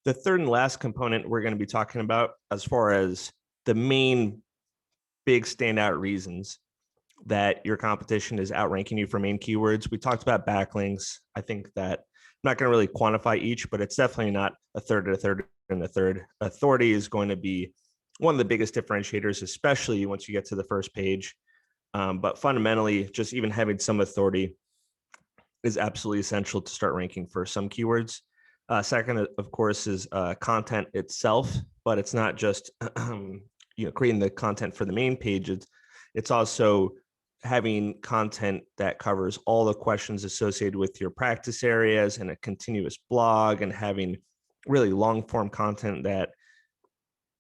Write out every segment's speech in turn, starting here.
The third and last component we're going to be talking about as far as the main big standout reasons that your competition is outranking you for main keywords. We talked about backlinks. I think that I'm not going to really quantify each, but it's definitely not a third and a third and a third. Authority is going to be one of the biggest differentiators, especially once you get to the first page. But fundamentally, just even having some authority is absolutely essential to start ranking for some keywords. Second, of course, is content itself, but it's not just creating the content for the main page. It's also having content that covers all the questions associated with your practice areas and a continuous blog, and having really long form content that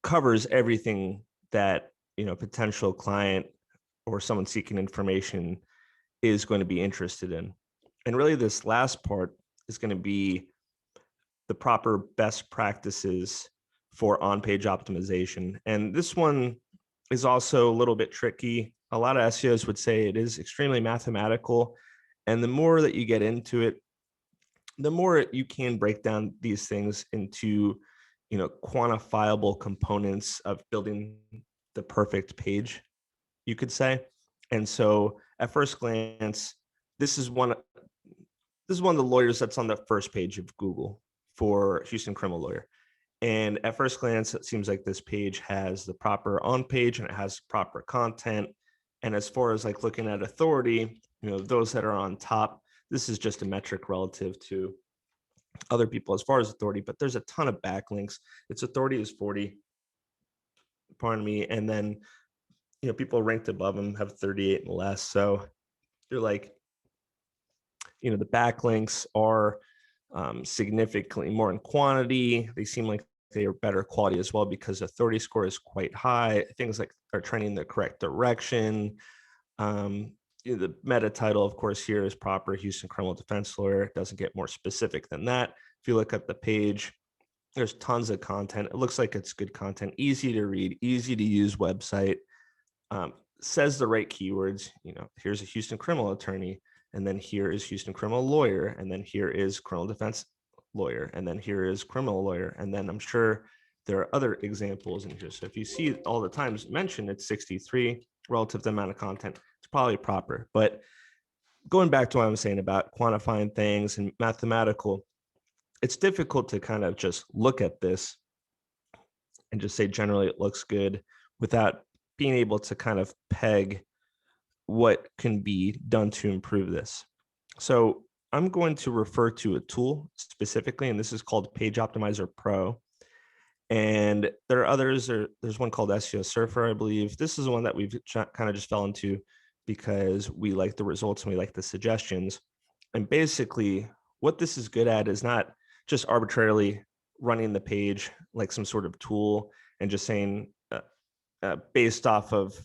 covers everything that potential client or someone seeking information is going to be interested in. And really this last part is going to be the proper best practices for on-page optimization. And this one is also a little bit tricky. A lot of SEOs would say it is extremely mathematical. And the more that you get into it, the more you can break down these things into, quantifiable components of building the perfect page, you could say. And so at first glance, this is one of the lawyers that's on the first page of Google for Houston criminal lawyer. And at first glance, it seems like this page has the proper on page and it has proper content. And as far as like looking at authority, those that are on top, this is just a metric relative to other people as far as authority, but there's a ton of backlinks. Its authority is 40, pardon me. And then, people ranked above them have 38 and less. So you're like, the backlinks are significantly more in quantity. They seem like they are better quality as well because authority score is quite high. Things like are trending in the correct direction. The meta title, of course, here is proper Houston criminal defense lawyer. It doesn't get more specific than that. If you look at the page, there's tons of content. It looks like it's good content, easy to read, easy to use website. Says the right keywords. Here's a Houston criminal attorney, and then here is Houston criminal lawyer, and then here is criminal defense lawyer, and then here is criminal lawyer, and then I'm sure there are other examples in here. So if you see all the times mentioned, it's 63 relative to the amount of content. It's probably proper. But going back to what I was saying about quantifying things and mathematical, it's difficult to kind of just look at this and just say generally it looks good without being able to kind of peg what can be done to improve this. So I'm going to refer to a tool specifically, and this is called Page Optimizer Pro. And there are others. There's one called SEO Surfer, I believe. This is the one that we've kind of just fell into because we like the results and we like the suggestions. And basically, what this is good at is not just arbitrarily running the page like some sort of tool and just saying based off of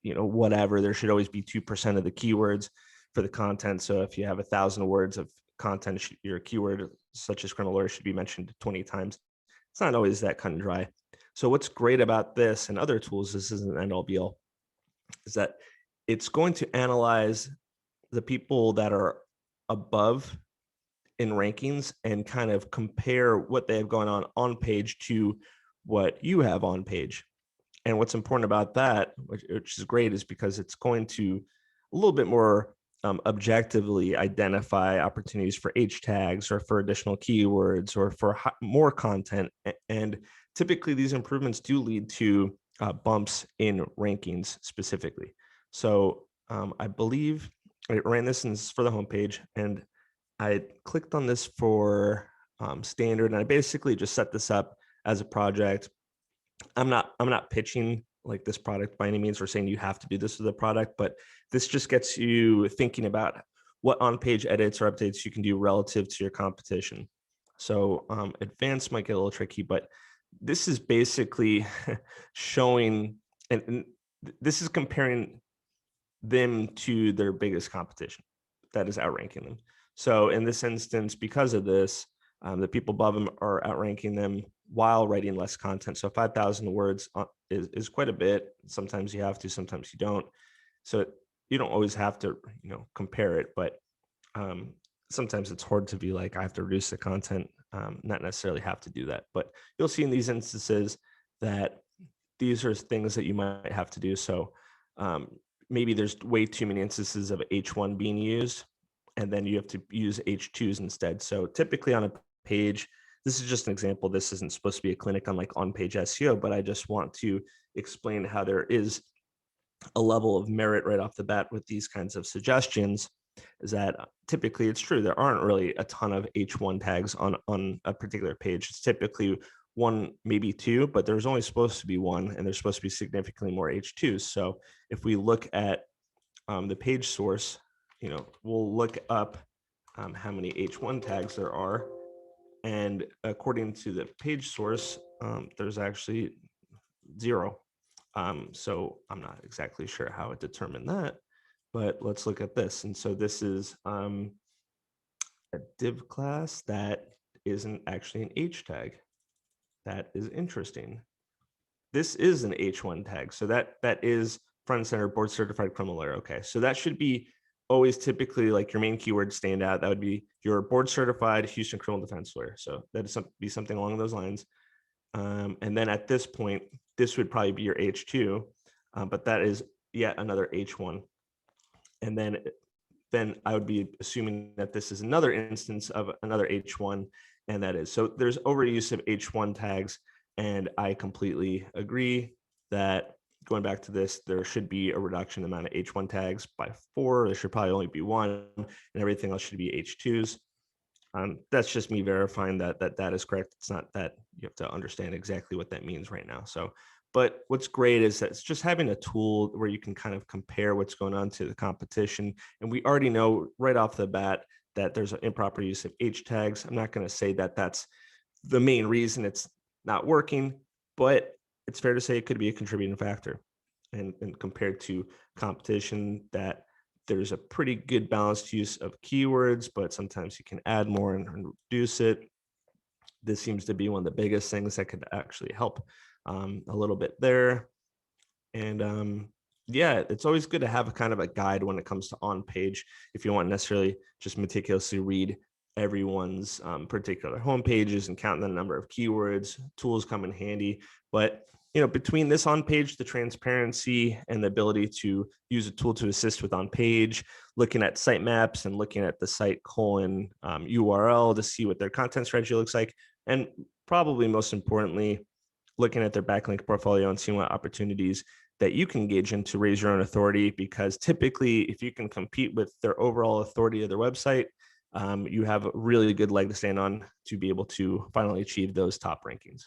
whatever, there should always be 2% of the keywords for the content. So if you have 1,000 words of content, your keyword such as criminal lawyer should be mentioned 20 times. It's not always that cut and dry. So what's great about this and other tools, this isn't an end all be all, is that it's going to analyze the people that are above in rankings and kind of compare what they have going on page to what you have on page. And what's important about that, which is great, is because it's going to a little bit more objectively identify opportunities for H tags or for additional keywords or for more content. And typically these improvements do lead to bumps in rankings specifically. So I believe I ran this, and this is for the homepage, and I clicked on this for standard, and I basically just set this up as a project. I'm not pitching like this product by any means or saying you have to do this with the product, but this just gets you thinking about what on-page edits or updates you can do relative to your competition. So advanced might get a little tricky, but this is basically showing, and this is comparing them to their biggest competition that is outranking them. So in this instance, because of this, the people above them are outranking them while writing less content. So 5,000 words is quite a bit. Sometimes you have to, sometimes you don't. So you don't always have to, compare it, but sometimes it's hard to be like, I have to reduce the content not necessarily have to do that. But you'll see in these instances that these are things that you might have to do. So maybe there's way too many instances of H1 being used, and then you have to use H2s instead. So typically on a page, this is just an example. This isn't supposed to be a clinic on like on-page SEO, but I just want to explain how there is a level of merit right off the bat with these kinds of suggestions. Is that typically it's true. There aren't really a ton of H1 tags on a particular page. It's typically one, maybe two, but there's only supposed to be one, and there's supposed to be significantly more H2s. So if we look at the page source, we'll look up how many H1 tags there are. And according to the page source, there's actually 0. So I'm not exactly sure how it determined that, but let's look at this. And so this is a div class that isn't actually an H tag. That is interesting. This is an H1 tag. So that is front and center board certified criminal lawyer. Okay. So that should be always typically like your main keyword standout. That would be your board certified Houston criminal defense lawyer. So that is be something along those lines. And then at this point, this would probably be your H2, but that is yet another H1. And then I would be assuming that this is another instance of another H1, and that is. So there's overuse of H1 tags, and I completely agree that going back to this, there should be a reduction in the amount of H1 tags by 4. There should probably only be 1, and everything else should be H2s. That's just me verifying that is correct. It's not that you have to understand exactly what that means right now. So, but what's great is that it's just having a tool where you can kind of compare what's going on to the competition. And we already know right off the bat that there's an improper use of H tags. I'm not going to say that that's the main reason it's not working, but it's fair to say it could be a contributing factor. And compared to competition, that there's a pretty good balanced use of keywords, but sometimes you can add more and reduce it. This seems to be one of the biggest things that could actually help a little bit there. And yeah, it's always good to have a kind of a guide when it comes to on page. If you want necessarily just meticulously read everyone's particular home pages and count the number of keywords, tools come in handy. But between this on page, the transparency and the ability to use a tool to assist with on page, looking at sitemaps and looking at the site colon URL to see what their content strategy looks like, and probably most importantly, looking at their backlink portfolio and seeing what opportunities that you can engage in to raise your own authority. Because typically, if you can compete with their overall authority of their website, you have a really good leg to stand on to be able to finally achieve those top rankings.